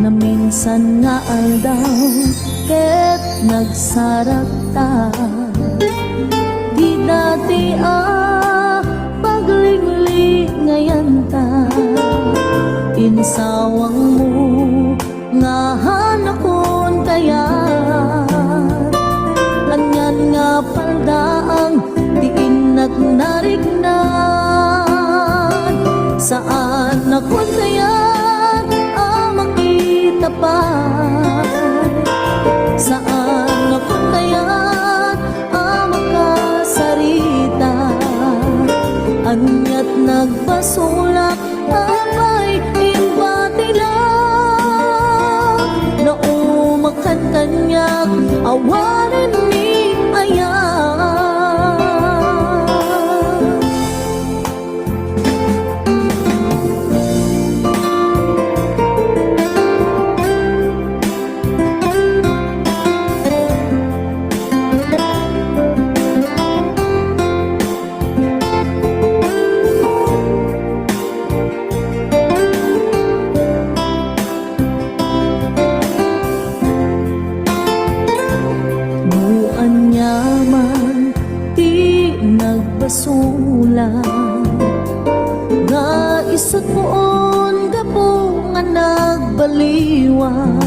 na minsan nga aldaw ket nagsarakta. Di dati paglinglingayan ta, insawang mo nga hanakon kaya. Anyan nga paldaang diin nagnarignan, saan akon kaya makita pa. Saan akon kaya makasarita. Anyat nagbasulak apay impati lang, naumakan kanyak awanan ni ayan. Basulan nga isat poon gapo nga nagbaliwan,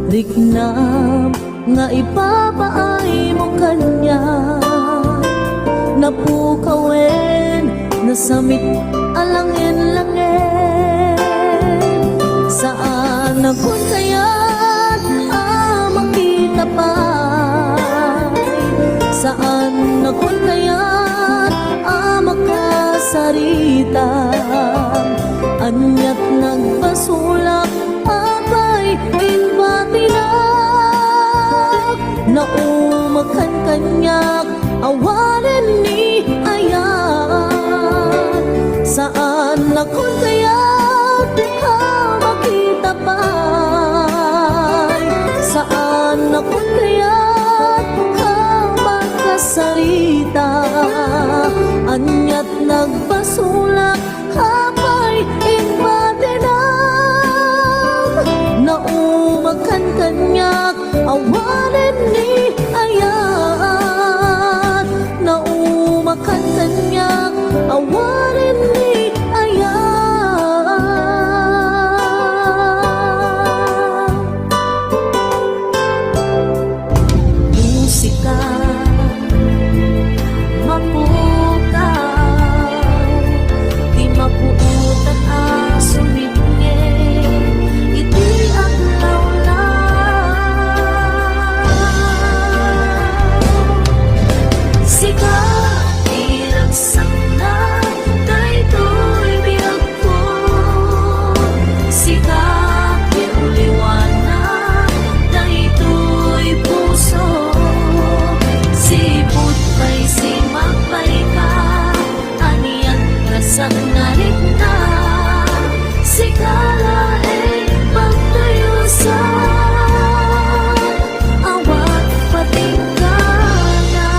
riknam nga ipapaay mo kanya. Napukawen nasamit alangin-langin, saan akon kaya makita pa. Saan akon kaya makasarita. Anyat nagbasulak apay inbati lang, naumakan kanyak awanan ni ayan. Saan akon kaya makita pa. Saan akon kaya sarita. Anyat nagbasulak apay inbati lang, naumakan kanyak awanan ni ayan. Naumakan kanyak awanan ni ayan. Musika mapuutan sumibnge, iti adlaw lang. Sika iragsak na daytoy biyag ko, sika iuliwanan daytoy puso. Sipot pa'y simagpay ka, aniyan kasak nalit na. Sikala pagtayo sa awat patingkana.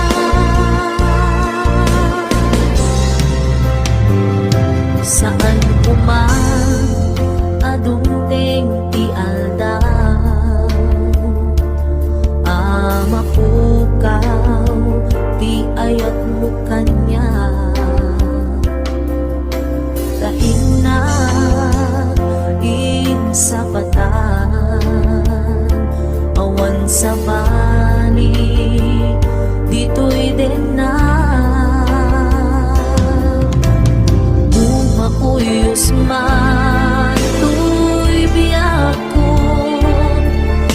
Saan kuman adungteng ti aldaw, mapukaw ti ayat mo kanya. Kahina sa patan, awan sa bani, dito'y din na. Bumakuyos man, tuy biyak ko,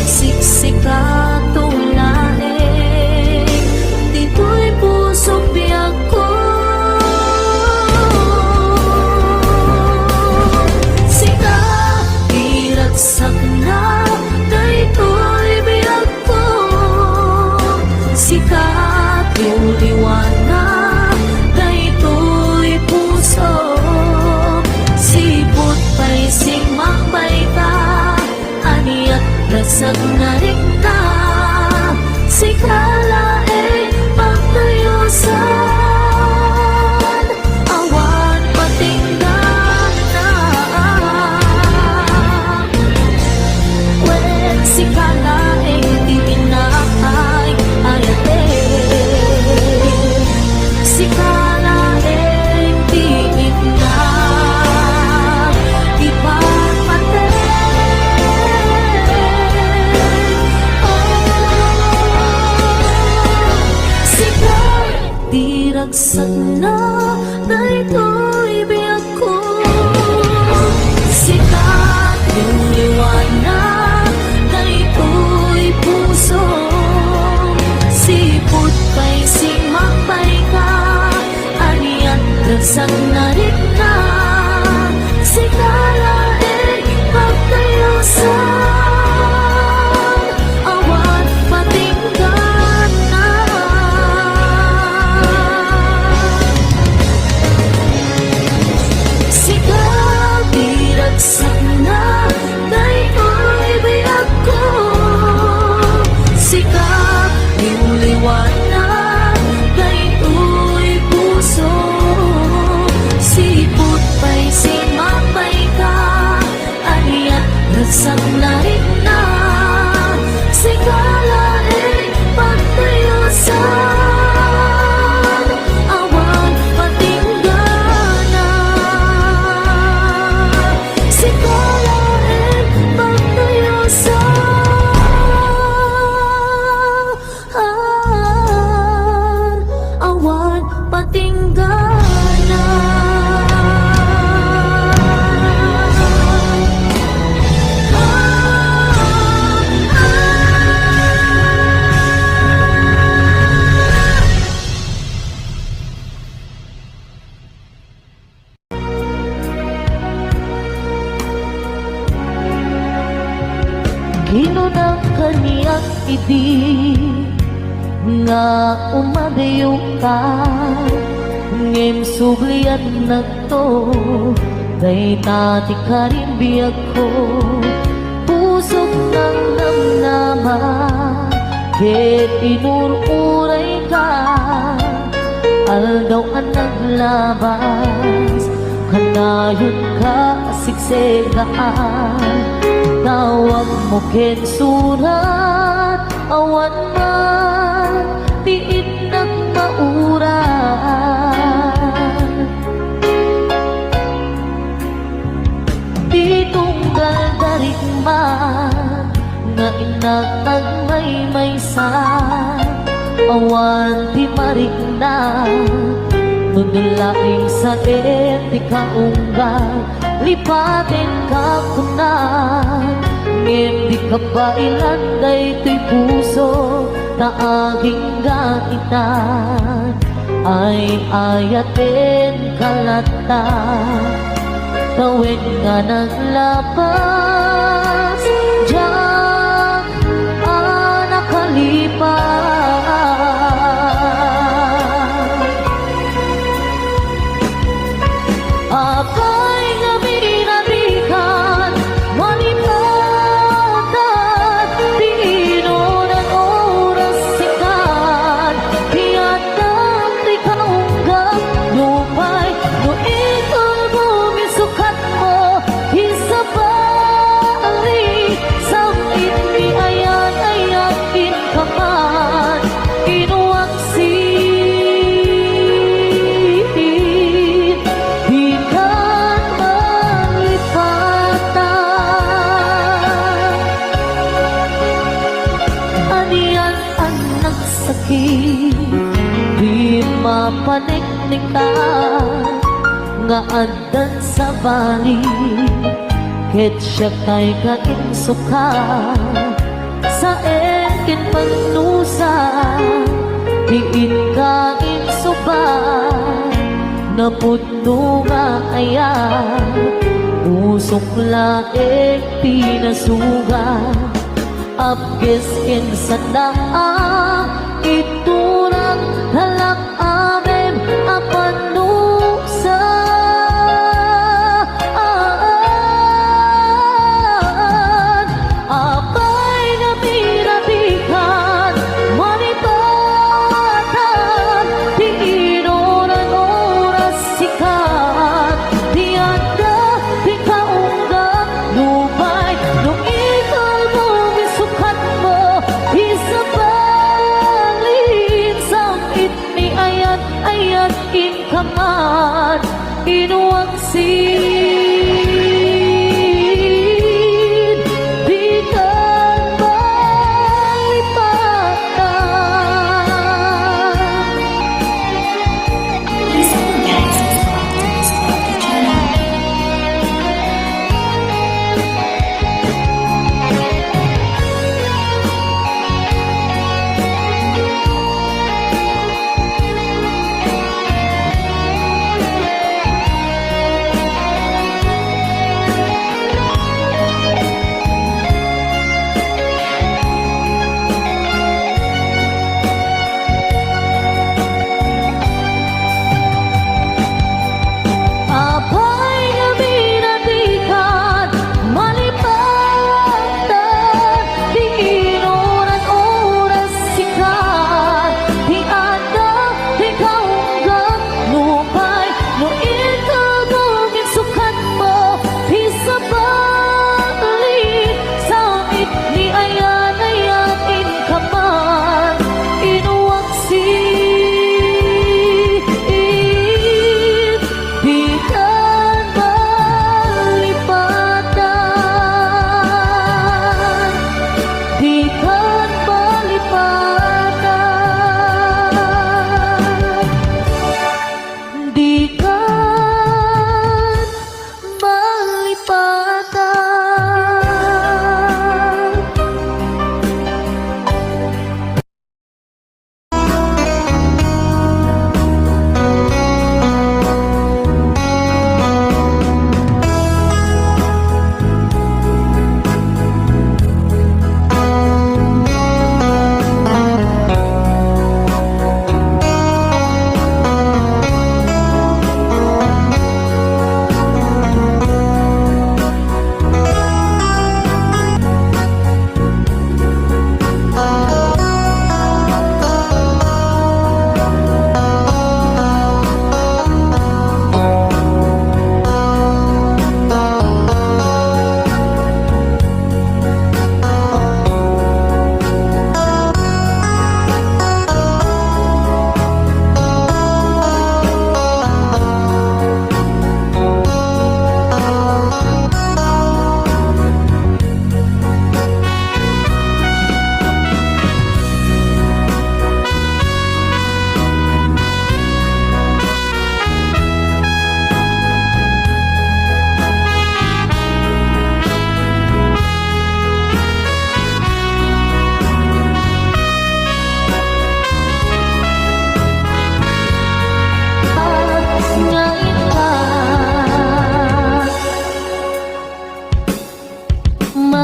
siksika tulae, dito'y pusok biyak ko. Sakna daytoy biyag ko, diragsak na daytoy biyak ko. Sikat yung liwanag daytoy puso, sipot pa'y simapay ka, aniyan dragsak na rin na. Sigala pagtayo sa awan patinggan na. Sigaw diragsak na daytoy biyak ko. Sigaw yung liwanag daytoy puso, sipot pa'y simapay ka, dragsak na rin na. Sigala pagtayo sa awan patinggan na. Sigala pagtayo sa awan patinggan na. Ginunang kaniyak idi nga umadayo ka, ngem suglian na to day tati ka rin biyak ko. Pusok ng namnama ket inururay ka, aldaw ang naglabas kanayon ka sigsegaan. Tawag mo ken surat awan man tiit ng mauran. Di tunggal darig man nga inatag may sa awan di marig na. Nudulaing sa di ka unggal, lipatin ka kunan. Ngem di ka bailan daytoy puso na aging gaitan, ay ayatin kalata. Tawid nga naglabas diyan nakalipas. Apay nga binarikan manipatan, pinunan oras sikat, tiyatang di kaunggap lupay, no ikol bumisukat mo isabali, sangit ni ayan-ayakin ka man, inuwaksi. Di mapaniknik ka nga adan sa bali, ket siya kay kainsuka sa ekin pagnusa. Diin ka insuba na putno nga ayan, usok laek pinasuga apkes ken sanaa iturang halak amem apanusa. Apay nga pinabikan manipatan, di inunan oras sikat, di anda di kaunggap lupay, nung ikal mo misukat mo isabay.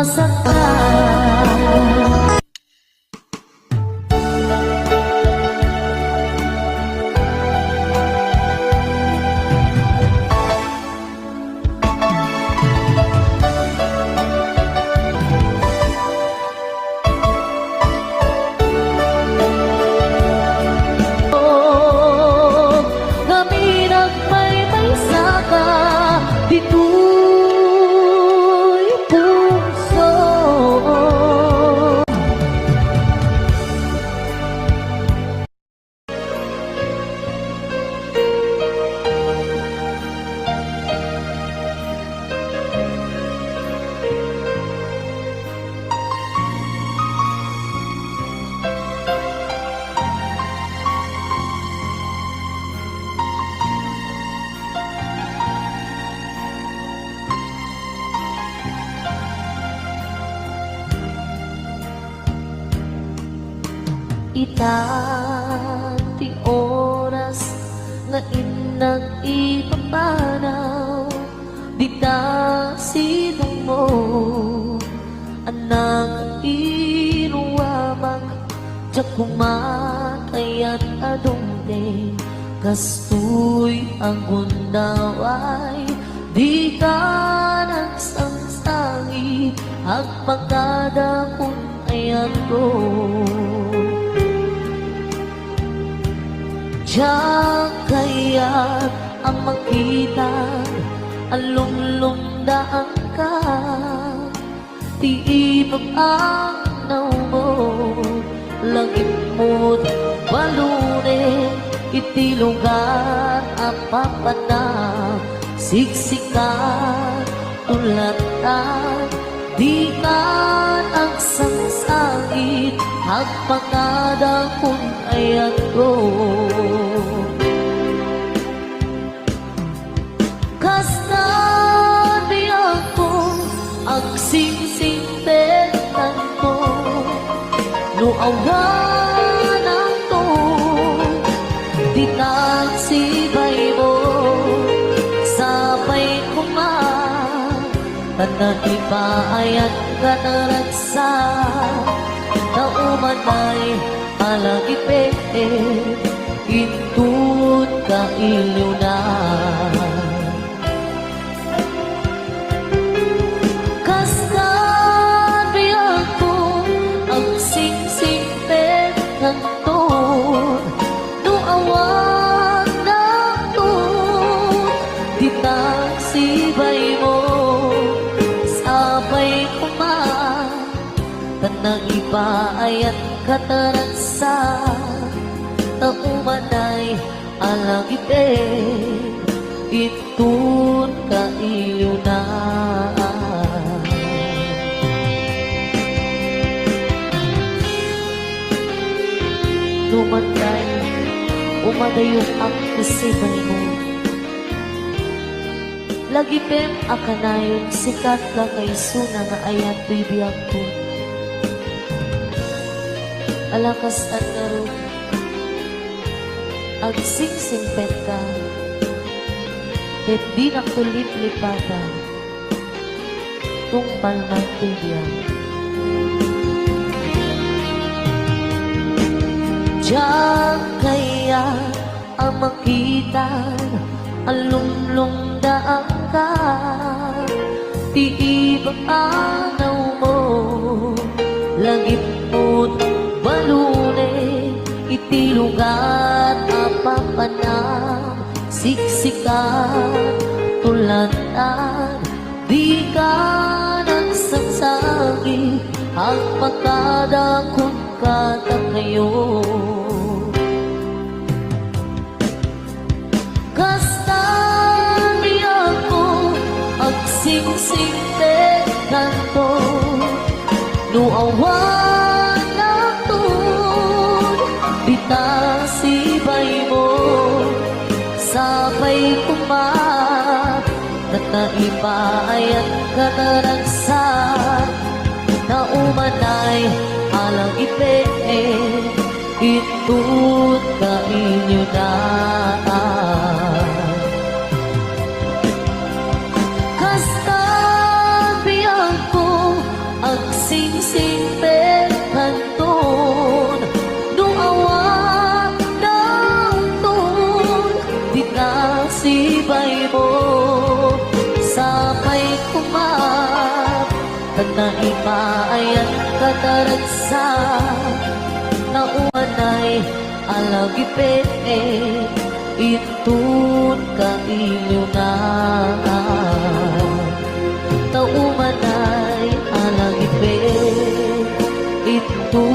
masaktan. Kami nagmay-maysa ka, dito'y puso. Ita ti oras nga inang ipapanaw, di ta sinong mo anang inuwamag, diyak kumatay at adungde, kastoy ang gundaway, di ka nagsangsangi, ang pagkadakon ayan ko. Diyan kaya ang makita, alumlumdaan ka, tiibag ang naw mo, langit mo't balune, iti lugar apapanang, siksikan, tulatan, di ka ang sangsangit, ang pangadakon ayat ko. Kasta di ako ang singsingtetan ko, nuawan ako, di nagsibay mo, sabay kuman, tanaibayan ka na ragsa, naumanay alagipet, intun ka ilyuna. Kasta di ako ang singsingpet kanton, nuawan na to, di tagsibay mo, sabay kuman, tanang iba ayat kataransa, naumanay alagite, itun ka ilyuna. Lumantay, umadayong ang kusibay mo, lagi pem akanayon, sikat lang kay suna nga ayat bibiyang ko. Alakas at laro, agsingsingpet ka, at di na kulip-lipata, tungpal ng tibiyang. Diyan kaya ang makita, alumlumdaan ka, tiibang anaw mo, langit mo't balune, iti lugar apapanang, siksikan, tulatan, di ka nagsagsagi, ang pagkadakon kata kayo. Kasta di ako ang singsingte kanto, nuawan na to, di tasibay mo, sabay kumat, tataibayan ka na ragsak, naumanay alang ipe, itut ka inyo na. Kasta biyang ko simpleng kanton Duawa ng tun Di nasibay mo Sapay kumap Tanaimayan kataragsa Nauanay alagipet Itun ka iliw na Taumanay alagipet Itun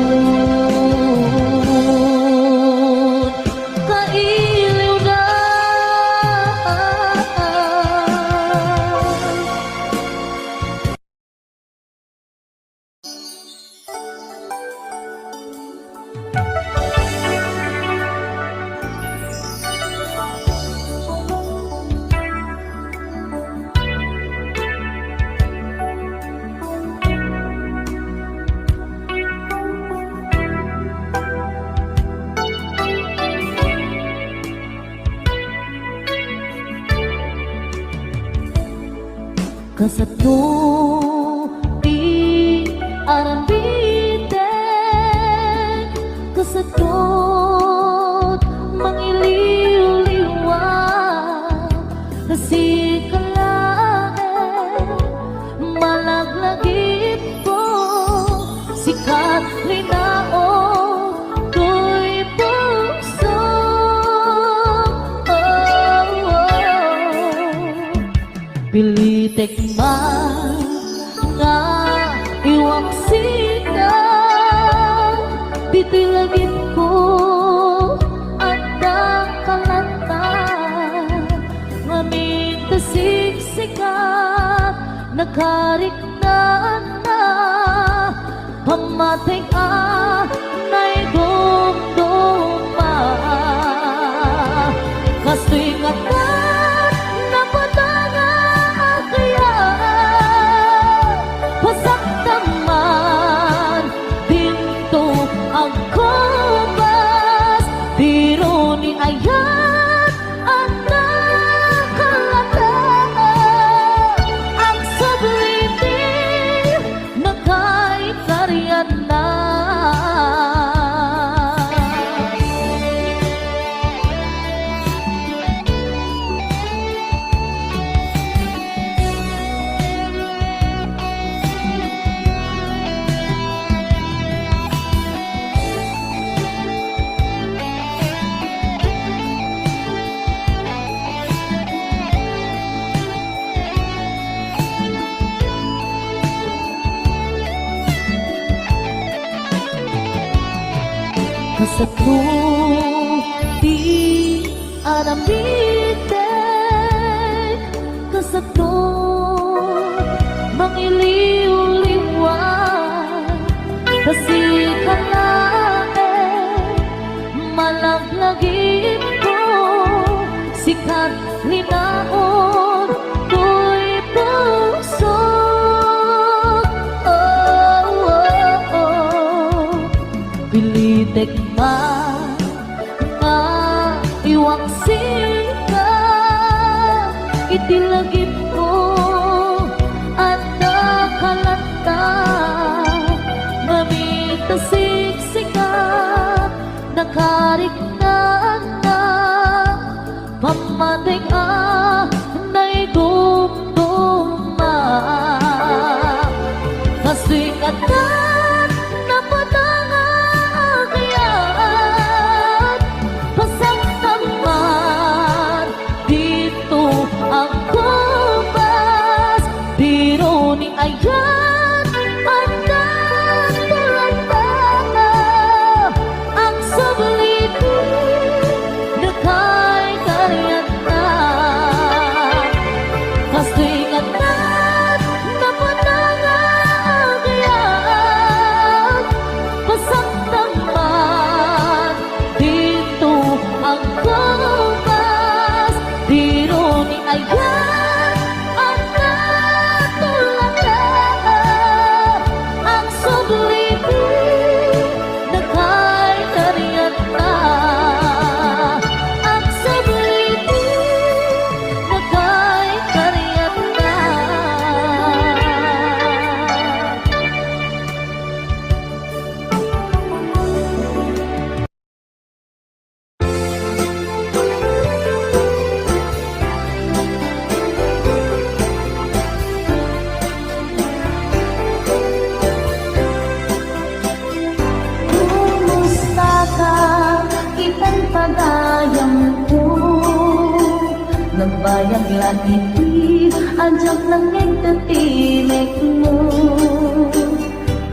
ka iliw na Kasado di arambiten Kasadot mangiliw-liwa Kasi kalae malaglagip ko Sikat rinao ko'y puso Pilitek man nga iwang sinaw Titilagin ko at nakalata Ngamit tasiksikat nakarik na Pamatay ka na'y dumduma Kasto'y nga Ayat at nakalata Ang sublime na kahit karyan na Kasado di aramitek Kasado mangiliw-liwan Kasi kalae malaglagip ko Sikat linaon ko'y puso Pilitek man nga iwang sika Itilagip ko at nakalata Ngamit tasiksikat nakarik na Pamatay ka na'y dumduma Kasto'y katan na patangagayat Pasaktaman dito ang kumas Biro ni ayat at natulanda Ang sublime na kahit karyan na Kasto'y katan na patangagayat Pasaktaman dito ang kumas Biro ni ayat at natulanda bayaglan iti ajak langit katinik mo.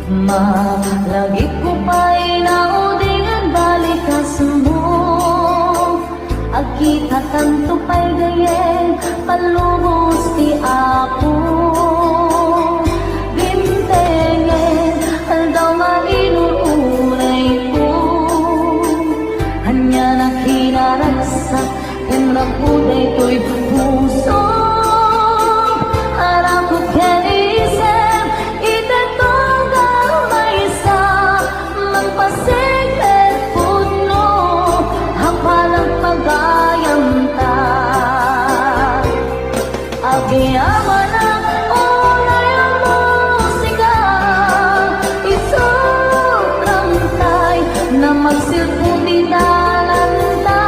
Malagi ko pa'y naudingan balikas mo. Agkita kanto pa'y gayen palubos ti Apo. Bintengen aldaw mainuunay ko. Hanya na kinaragsak enrapuday ko'y puso. Harap ko kenisem itetonggang maysa magpasiglet puno hapalang pagayam ta. Agiyaman ang unay ang musika isutrang tay na magsilpong dinalan ta.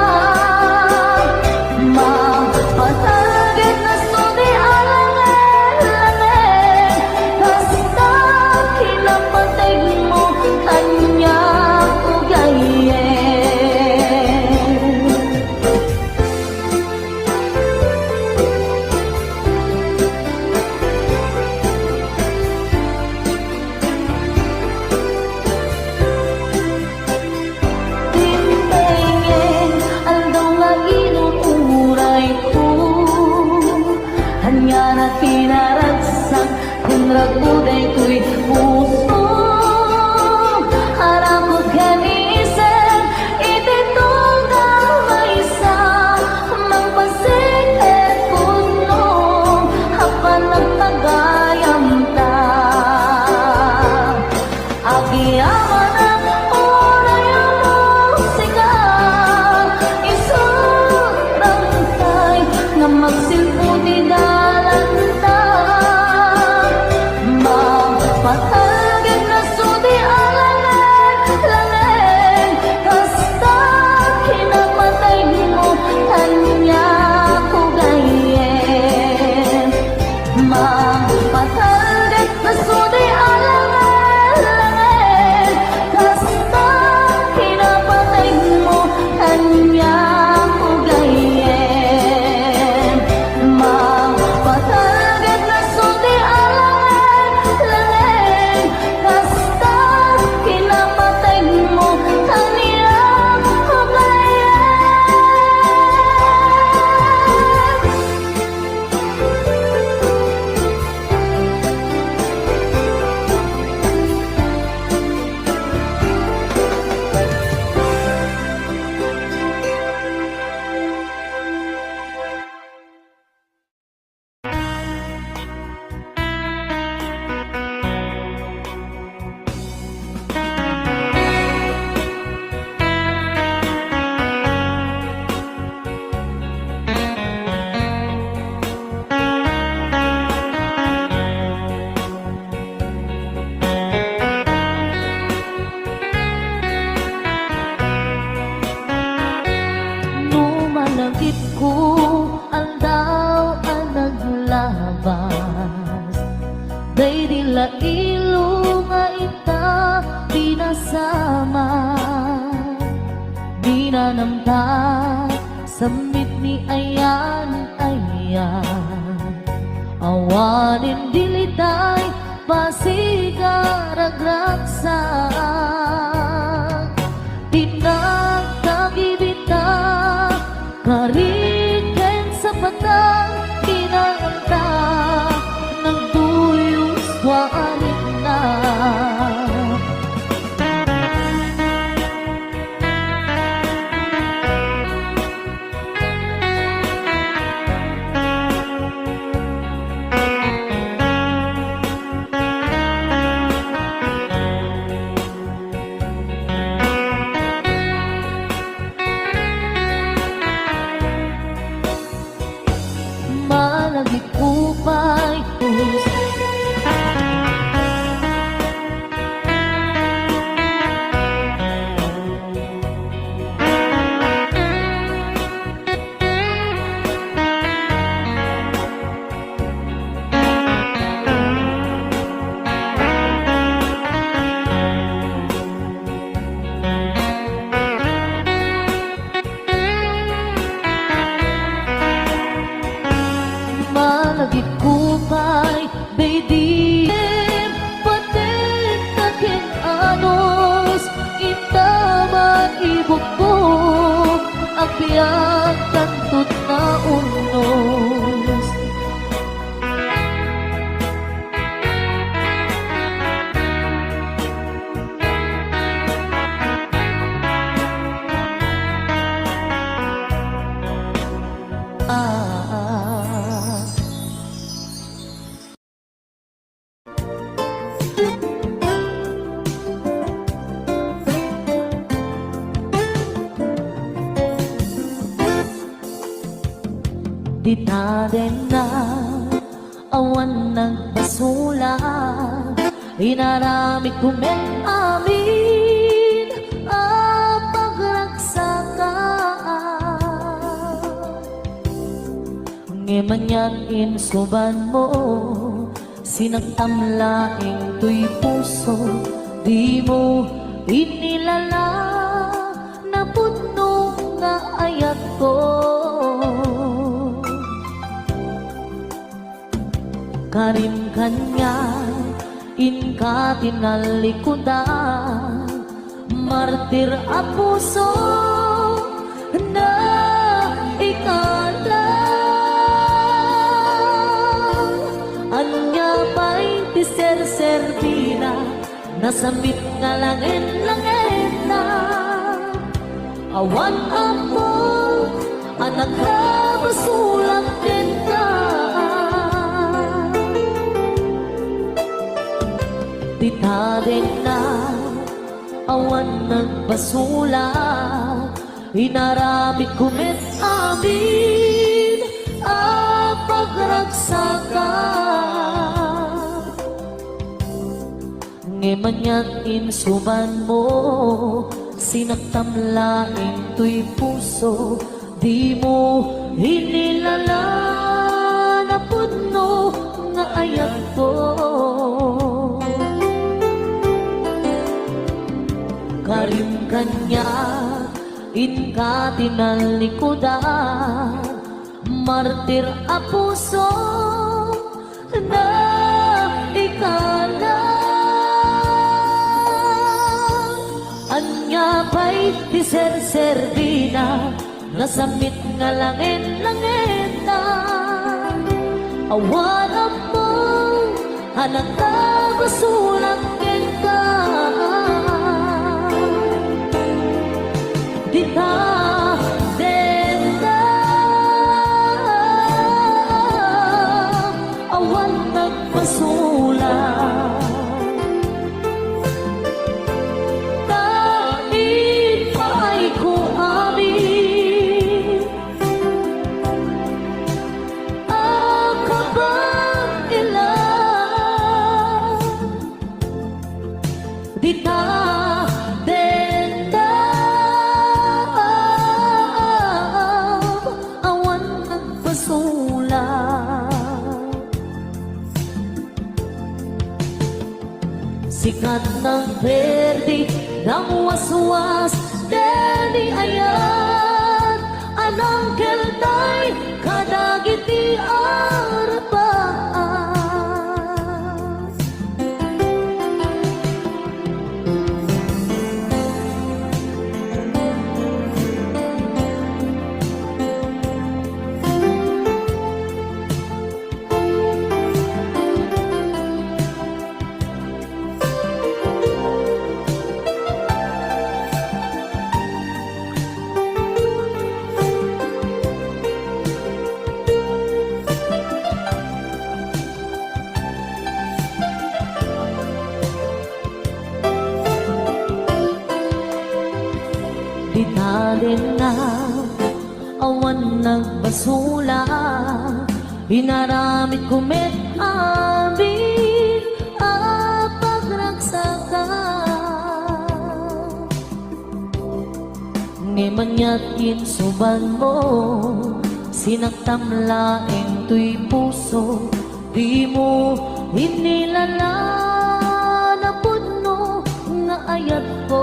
Mapatagit na suni alangan-langan kasta kinapatay mo kanya ko gayen. Tintengen aldaw nga inuuray ko. Hanya na tinaragsak kung raguday ko'y puso. Harap ko kanisem itetonggang maysa magpasiglet puno hapan nagpagayam ta. Agiyaman ang oray ang musika isutrang tay nga magsilpo di dalan ta. Mapatagit na sudi alangan-langan kasta kinapatay mo kanya ko gayen. Mapatagit na sudi alangan-langan kasta kinapatay mo kanya ko gayen. Mapatagit na sudi alangan-langan kasta kinapatay mo kanya ko Numalagit ko aldaw ang naglabas. Day dila ilo nga ita pinasama. Di na namta samit ni ayan. Awanin dilitay pasigaragraksak. Pinagkagibita kariken sa patang kinanganta ng tuyos wanin na. Di taden na awan nagbasula, inaramid kumet amin ang pagragsakan. Ngemanyan insuban mo, sinagtamlaing tuy puso, di mo inilala na puno nga ayat ko. Karim kanya inka tinalikudan, martir a puso na ikalang. Anya pa'y tiser-servina, nasamit nga langin-langin na. Awan ako, anak ka, basulang din ka. Tita din na awan nagbasula, inaramid kumit amin ang pagragsakan. Ngemanyan insuban mo, sinagtamlaing tuy puso, di mo hinilala na puno nga ayat ko. Karim kanya inka tinalikudan, martir a puso na ikalang. Anya pa'y tiser-servina, nasamit nga langin-langin na. Awan mo, anak ka, basulang ka. Dita din na awan nagpasula, dahil pa'y ko amin ang kabang ilan. Dita din na sikat ng verdi ng waswas, deni ayan anang keltay kadagiti arpaan. Di talin na awan nagbasula, inaramid kumit amin ang pagragsakan. Ngemanya't insuban mo, sinagtamlaing tuy puso, di mo hinilala na puno nga ayat ko.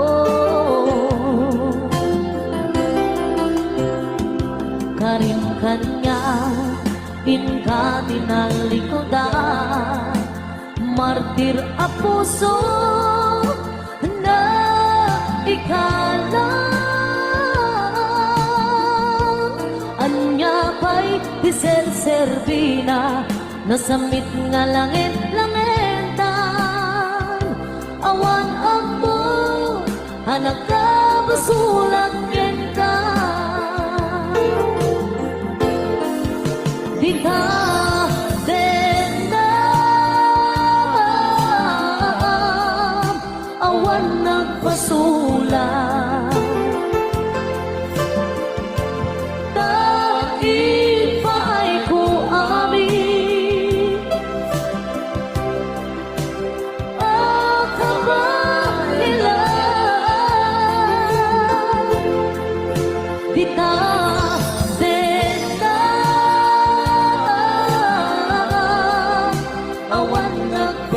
Karim kanya inka tinalikudan, martir a puso na ikalang. Anya pa'y tiser-servina, nasamit nga langit-langitan. Awan ako, anak ka, basulang ka. Di ka din na awan nagpasula, dahil pa'y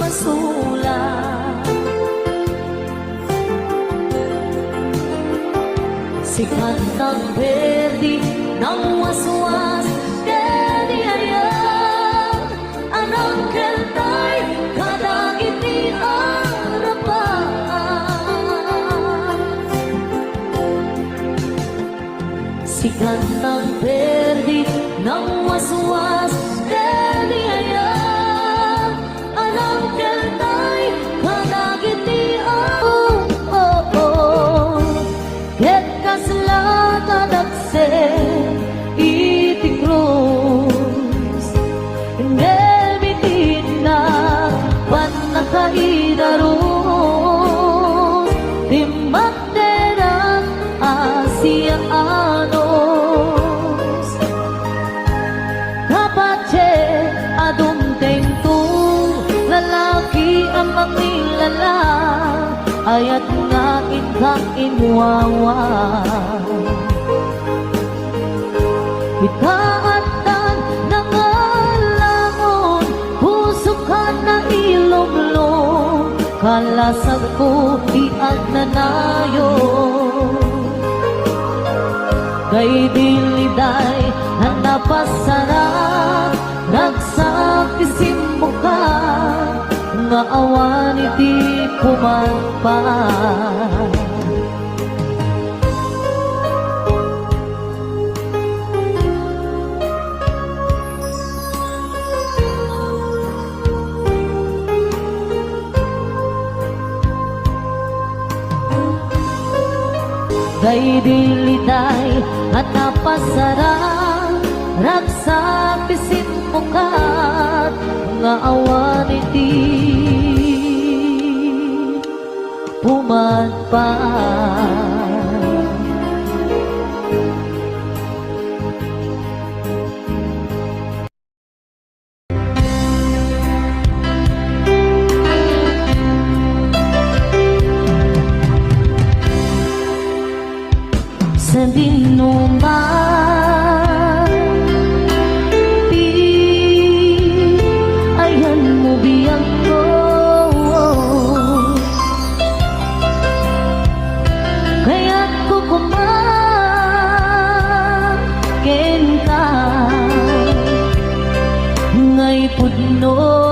masulat. Sikat ng berdi ng waswas, deni ayam, anang keltay, kadagit ni arapan. Sikat ng berdi ng waswas, deni ayam, anang keltay, kadagit ni iti krus nemitin na panakaidaros timakderang Asianos kapache adunteng tu lalaki ang manglala ayat nga inkang inwawa itaatan ng alangon, puso ka na ilomlom, kalasag ko iag nanayo. Kay diliday na napasarap, nagsakisim mo ka, nga awan iti pumalpan. Kay diliday at napasarang raksa pisit mo ka nga awan iti pumadpan. Sa dinuman di ayan mo biyang ko kaya't ko kumakin ka ngay pudno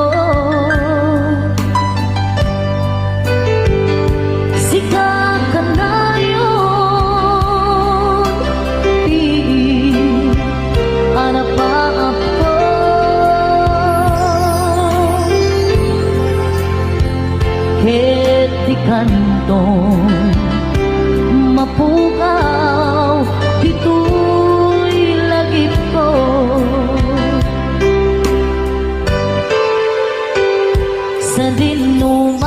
kantong mapukaw dito'y lagip ko sa dinuman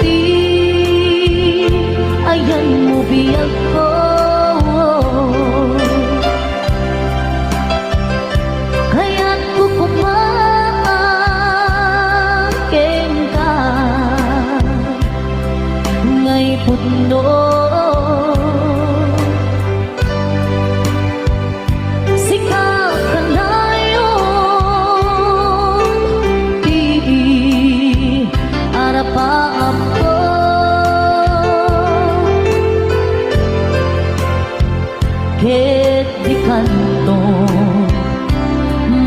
di ayan mo biyag ko kaya't kukumain pudno sikap ka na yun di arapaam ko ket di kanto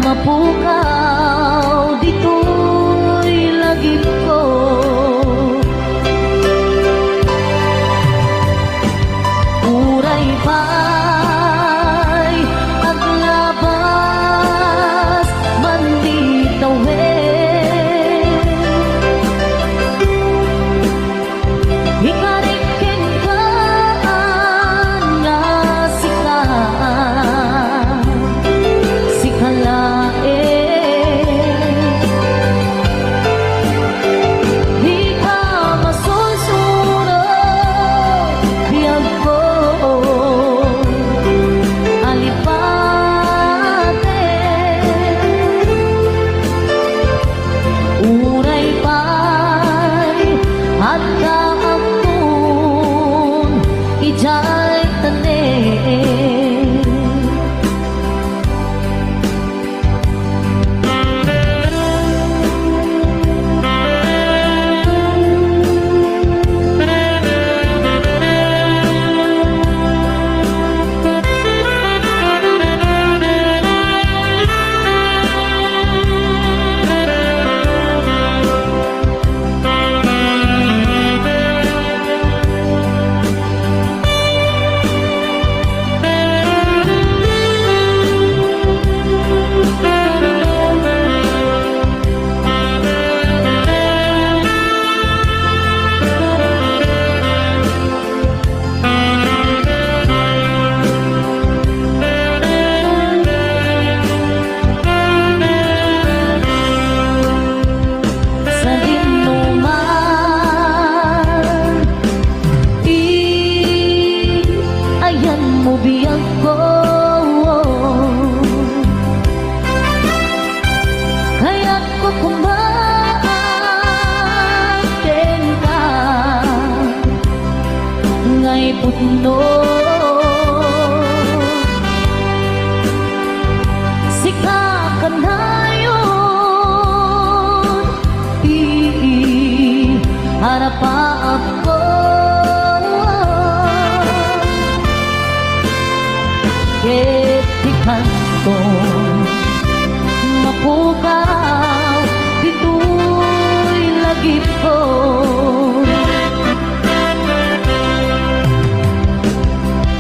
mapukaw dito'y lagip ko kaya't kukumbatin ka ngay putno sikakan hayon harapa ako ketikan ko mapukaw dito'y lagi po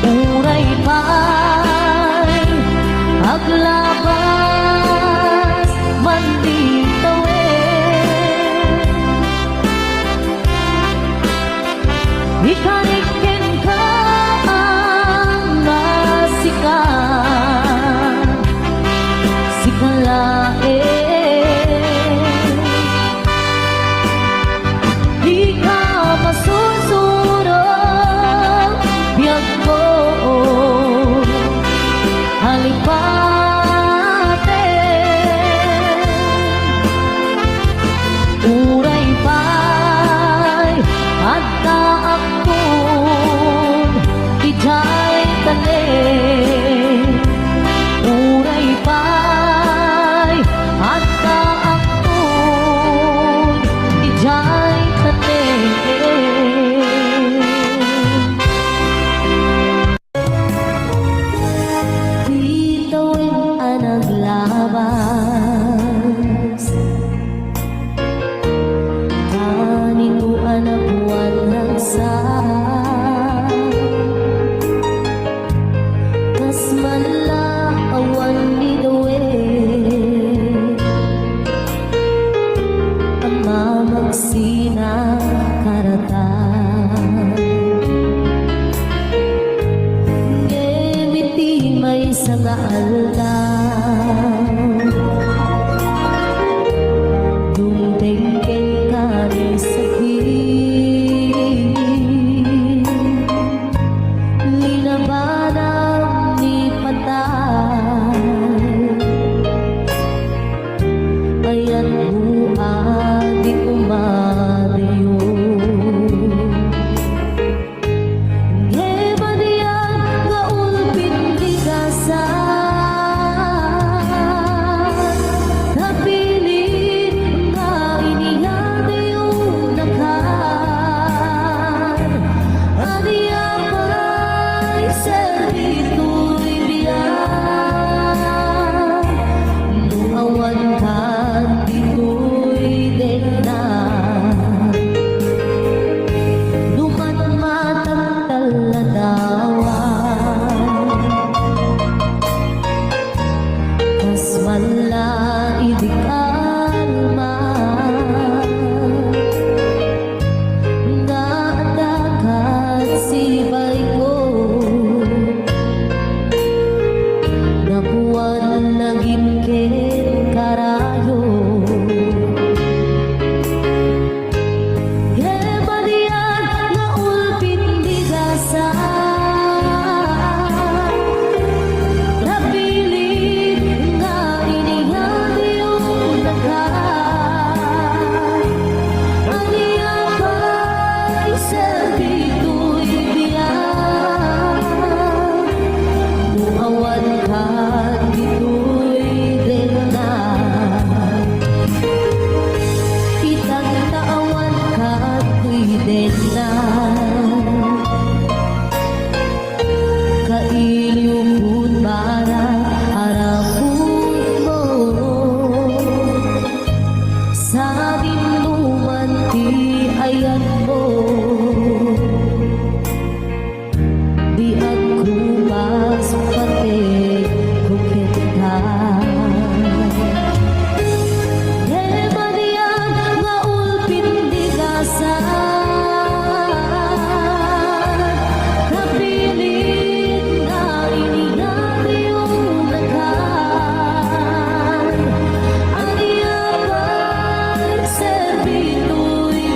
uray pa'y aglabas manditawin ikanikin ka ang nasikan di ka masusunod biyag ko halipatin uray pa'y at kaakon ijay tanin uray pa'y at kaakon ijay tanin ditawin ang naglabas kanin ko anak buwan nagsa kas manla awan ni magsina karatan Ngemiti may sangalan Dumdengkeng kani sakit Linabanang ni patay Ayan buwan di umadayo Ngeba diyan gaulpin di kasal Napilit nga iniyadayo nakan Adiya pa'y servito'y biyan Nuawan ka Servitu'y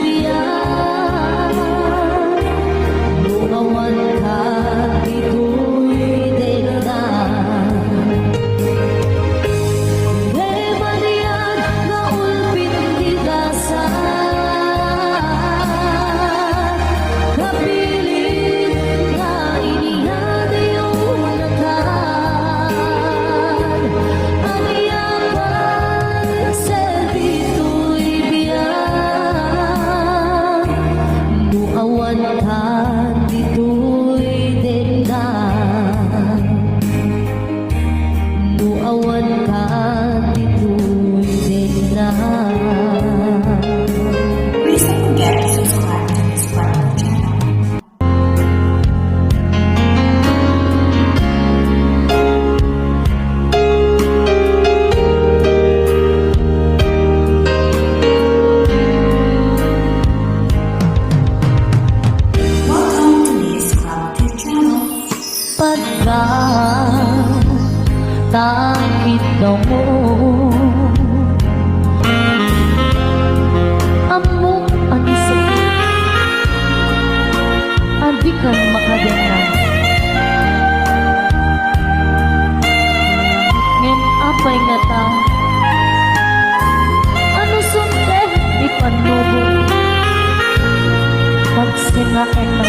biyan sa akin man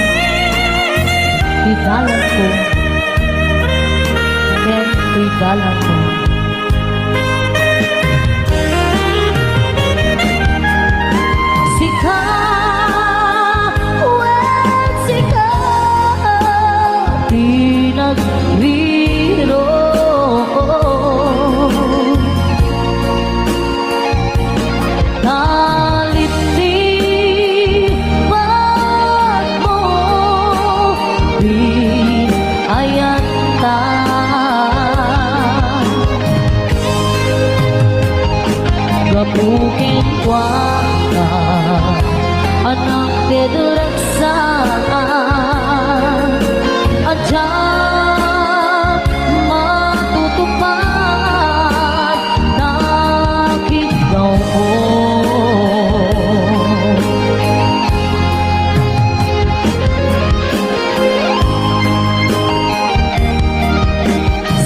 Igalan ko Amen, igalan ko Sika, when sika Pinagbiro Bukit waka anak dedraksa aja matutupad nakikaw ko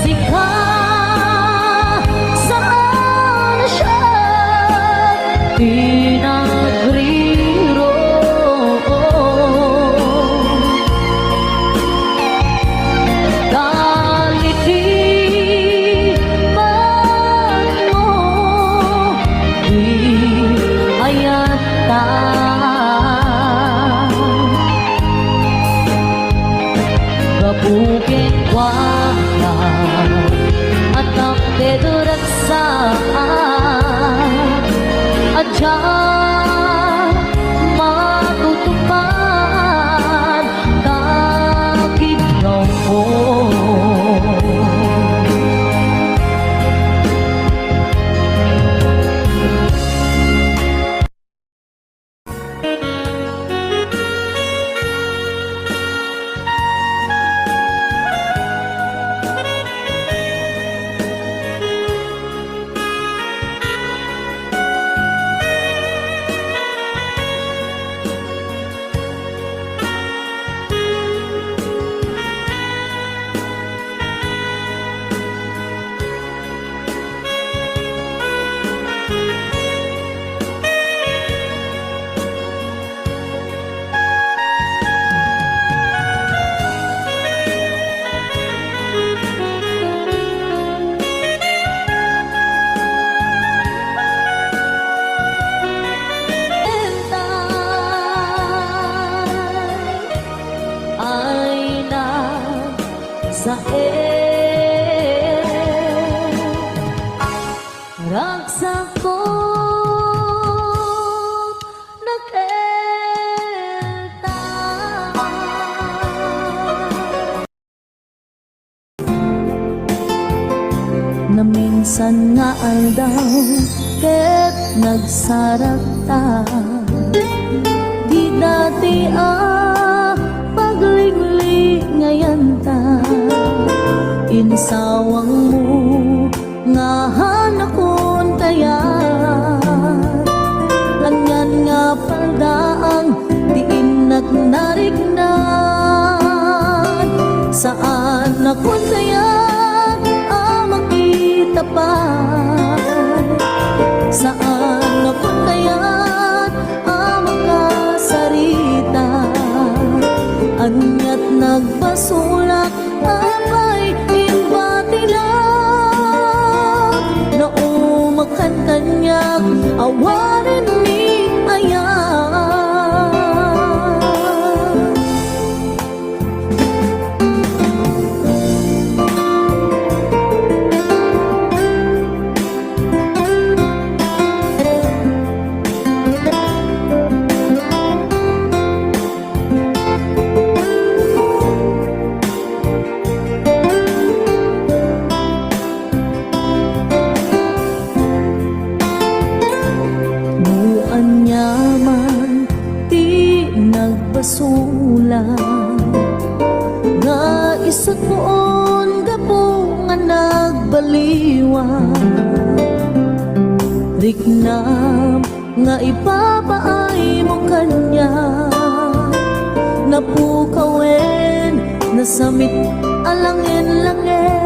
Sika saan siya Pinagriro Kahit di man mo Di ayata Kabukit wala At ang deduraksaan Adya matutupad Kakitaw ko Sa ragsak ko nakelta Na minsan nga aldaw ket nagsarakta Di dati paglingling ngayon ta Insawang mo nga hanakon kaya Langan nga paldaang diin nagnarignan Saan akon kaya makita pa Saan akon kaya makasarita Anyat nagbasulak apay imbati lang Naumakan kanyak awarin ni ayan Basulan nga isot moon gapo nga nagbaliwan Riknam nga ipapaay mo kanya Napukawen nasamit alangin-langin